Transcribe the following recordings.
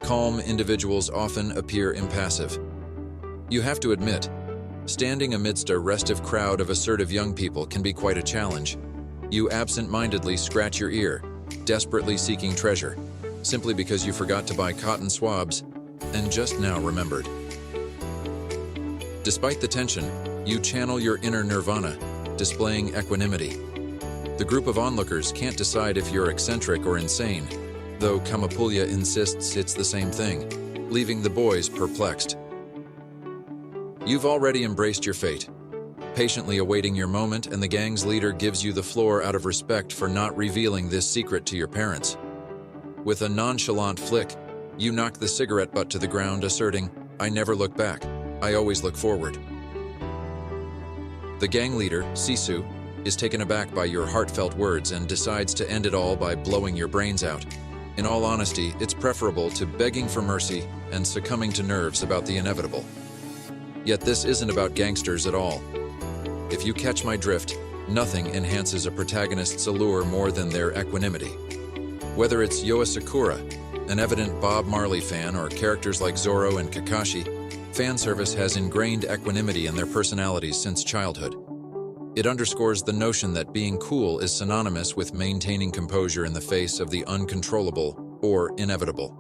calm individuals often appear impassive. You have to admit, standing amidst a restive crowd of assertive young people can be quite a challenge. You absent-mindedly scratch your ear, desperately seeking treasure, simply because you forgot to buy cotton swabs and just now remembered. Despite the tension, you channel your inner nirvana, displaying equanimity. The group of onlookers can't decide if you're eccentric or insane, though Kamapulya insists it's the same thing, leaving the boys perplexed. You've already embraced your fate, patiently awaiting your moment, and the gang's leader gives you the floor out of respect for not revealing this secret to your parents. With a nonchalant flick, you knock the cigarette butt to the ground, asserting, "I never look back, I always look forward." The gang leader, Sisu, is taken aback by your heartfelt words and decides to end it all by blowing your brains out. In all honesty, it's preferable to begging for mercy and succumbing to nerves about the inevitable. Yet this isn't about gangsters at all. If you catch my drift, nothing enhances a protagonist's allure more than their equanimity. Whether it's Yoa Sakura, an evident Bob Marley fan, or characters like Zoro and Kakashi, fan service has ingrained equanimity in their personalities since childhood. It underscores the notion that being cool is synonymous with maintaining composure in the face of the uncontrollable or inevitable.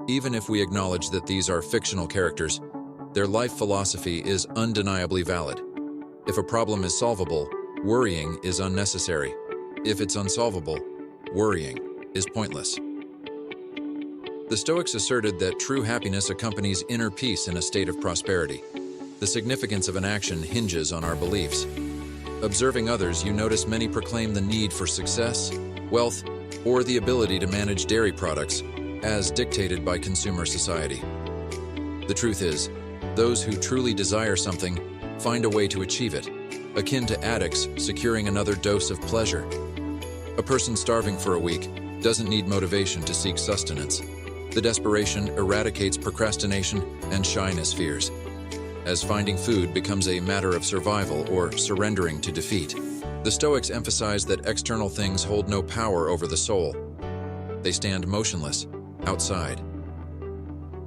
Even if we acknowledge that these are fictional characters, their life philosophy is undeniably valid. If a problem is solvable, worrying is unnecessary. If it's unsolvable, worrying is pointless. The Stoics asserted that true happiness accompanies inner peace in a state of prosperity. The significance of an action hinges on our beliefs. Observing others, you notice many proclaim the need for success, wealth, or the ability to manage dairy products, as dictated by consumer society. The truth is, those who truly desire something find a way to achieve it, akin to addicts securing another dose of pleasure. A person starving for a week doesn't need motivation to seek sustenance. The desperation eradicates procrastination and shyness fears, as finding food becomes a matter of survival or surrendering to defeat. The Stoics emphasize that external things hold no power over the soul. They stand motionless, outside.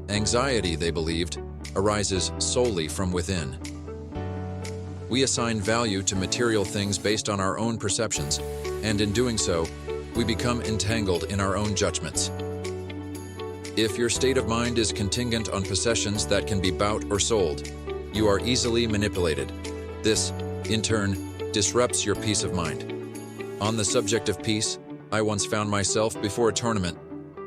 Anxiety, they believed, arises solely from within. We assign value to material things based on our own perceptions, and in doing so, we become entangled in our own judgments. If your state of mind is contingent on possessions that can be bought or sold, you are easily manipulated. This, in turn, disrupts your peace of mind. On the subject of peace, I once found myself before a tournament,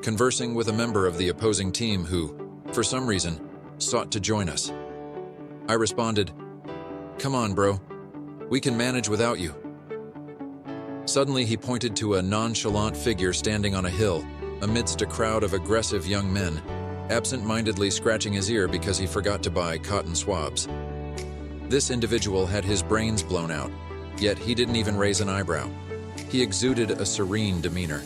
conversing with a member of the opposing team who, for some reason, sought to join us. I responded, "Come on, bro. We can manage without you." Suddenly, he pointed to a nonchalant figure standing on a hill, amidst a crowd of aggressive young men, absent-mindedly scratching his ear because he forgot to buy cotton swabs. This individual had his brains blown out, yet he didn't even raise an eyebrow. He exuded a serene demeanor.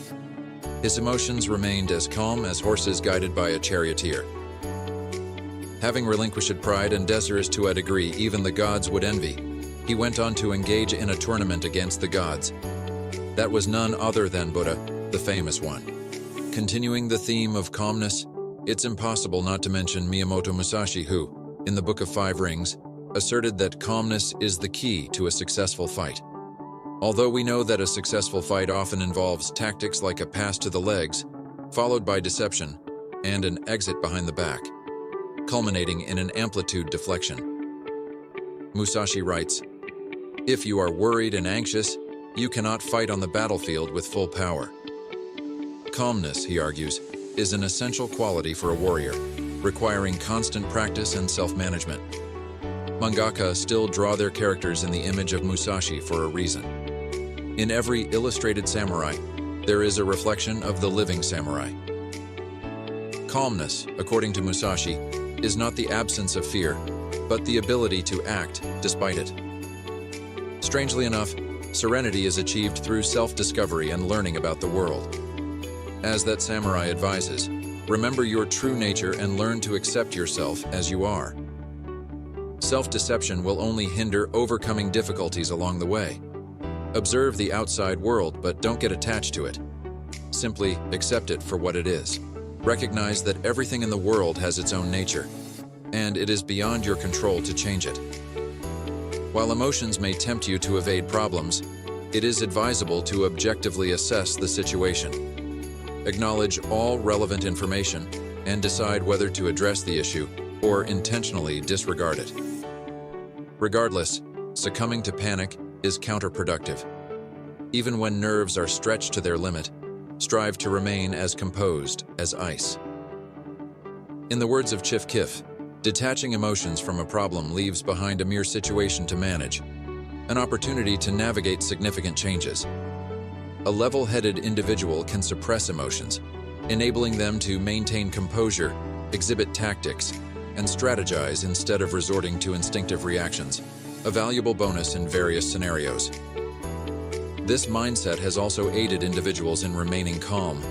His emotions remained as calm as horses guided by a charioteer. Having relinquished pride and desires to a degree even the gods would envy, he went on to engage in a tournament against the gods. That was none other than Buddha, the famous one. Continuing the theme of calmness, it's impossible not to mention Miyamoto Musashi who, in the Book of Five Rings, asserted that calmness is the key to a successful fight. Although we know that a successful fight often involves tactics like a pass to the legs, followed by deception, and an exit behind the back, culminating in an amplitude deflection. Musashi writes, "If you are worried and anxious, you cannot fight on the battlefield with full power." Calmness, he argues, is an essential quality for a warrior, requiring constant practice and self-management. Mangaka still draw their characters in the image of Musashi for a reason. In every illustrated samurai, there is a reflection of the living samurai. Calmness, according to Musashi, is not the absence of fear, but the ability to act despite it. Strangely enough, serenity is achieved through self-discovery and learning about the world. As that samurai advises, remember your true nature and learn to accept yourself as you are. Self-deception will only hinder overcoming difficulties along the way. Observe the outside world, but don't get attached to it. Simply accept it for what it is. Recognize that everything in the world has its own nature, and it is beyond your control to change it. While emotions may tempt you to evade problems, it is advisable to objectively assess the situation. Acknowledge all relevant information and decide whether to address the issue or intentionally disregard it. Regardless, succumbing to panic is counterproductive. Even when nerves are stretched to their limit, strive to remain as composed as ice. In the words of Chief Kif, detaching emotions from a problem leaves behind a mere situation to manage, an opportunity to navigate significant changes. A level-headed individual can suppress emotions, enabling them to maintain composure, exhibit tactics, and strategize instead of resorting to instinctive reactions, a valuable bonus in various scenarios. This mindset has also aided individuals in remaining calm,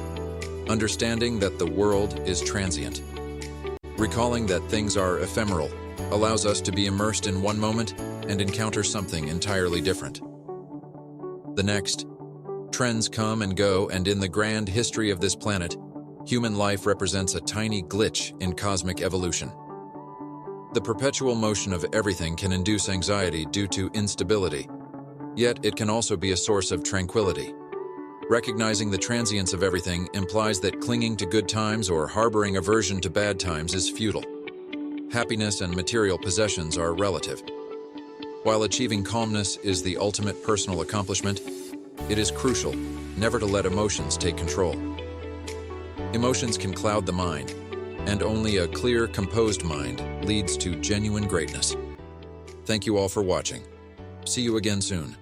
understanding that the world is transient. Recalling that things are ephemeral allows us to be immersed in one moment and encounter something entirely different. The next. Trends come and go, and in the grand history of this planet, human life represents a tiny glitch in cosmic evolution. The perpetual motion of everything can induce anxiety due to instability, yet it can also be a source of tranquility. Recognizing the transience of everything implies that clinging to good times or harboring aversion to bad times is futile. Happiness and material possessions are relative. While achieving calmness is the ultimate personal accomplishment, it is crucial never to let emotions take control. Emotions can cloud the mind, and only a clear, composed mind leads to genuine greatness. Thank you all for watching. See you again soon.